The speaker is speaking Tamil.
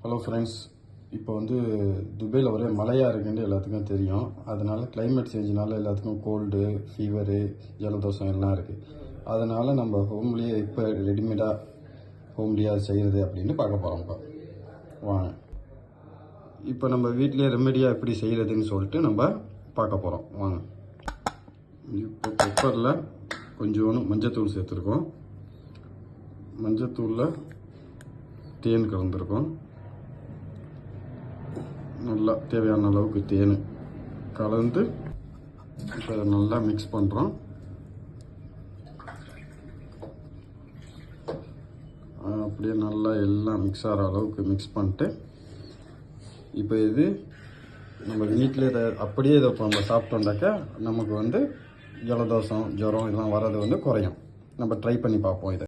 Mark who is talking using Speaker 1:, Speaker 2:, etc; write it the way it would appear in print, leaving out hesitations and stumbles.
Speaker 1: ஹலோ ஃப்ரெண்ட்ஸ், இப்போ வந்து துபாயில் ஒரே மழையாக இருக்குன்னு எல்லாத்துக்கும் தெரியும். அதனால் கிளைமேட் சேஞ்சினால எல்லாத்துக்கும் கோல்டு, ஃபீவரு, ஜலதோஷம் எல்லாம் இருக்குது. அதனால் நம்ம ஹோம்லேயே இப்போ ரெடிமேடாக ஹோம்லியாக செய்கிறது அப்படின்னு பார்க்க போகிறோம். இப்போ வாங்க, இப்போ நம்ம வீட்டிலே ரெமெடியாக எப்படி செய்கிறதுன்னு சொல்லிட்டு நம்ம பார்க்க போகிறோம். வாங்க, இப்போ குக்கரில் கொஞ்சோண்டு மஞ்சத்தூள் சேர்த்துருக்கோம். மஞ்சத்தூளில் தேன் கலந்துருக்கோம். நல்லா தேவையான அளவுக்கு தேன் கலந்து இப்போ அதை நல்லா மிக்ஸ் பண்ணுறோம். அப்படியே நல்லா எல்லாம் மிக்ஸ் ஆகிற அளவுக்கு மிக்ஸ் பண்ணிட்டு இப்போ இது நம்ம வீட்டிலே அப்படியே இதை நம்ம சாப்பிட்டோம்னாக்கா நமக்கு வந்து ஜலதோஷம், ஜுரம் இதெல்லாம் வர்றது வந்து குறையும். நம்ம ட்ரை பண்ணி பார்ப்போம் இதை.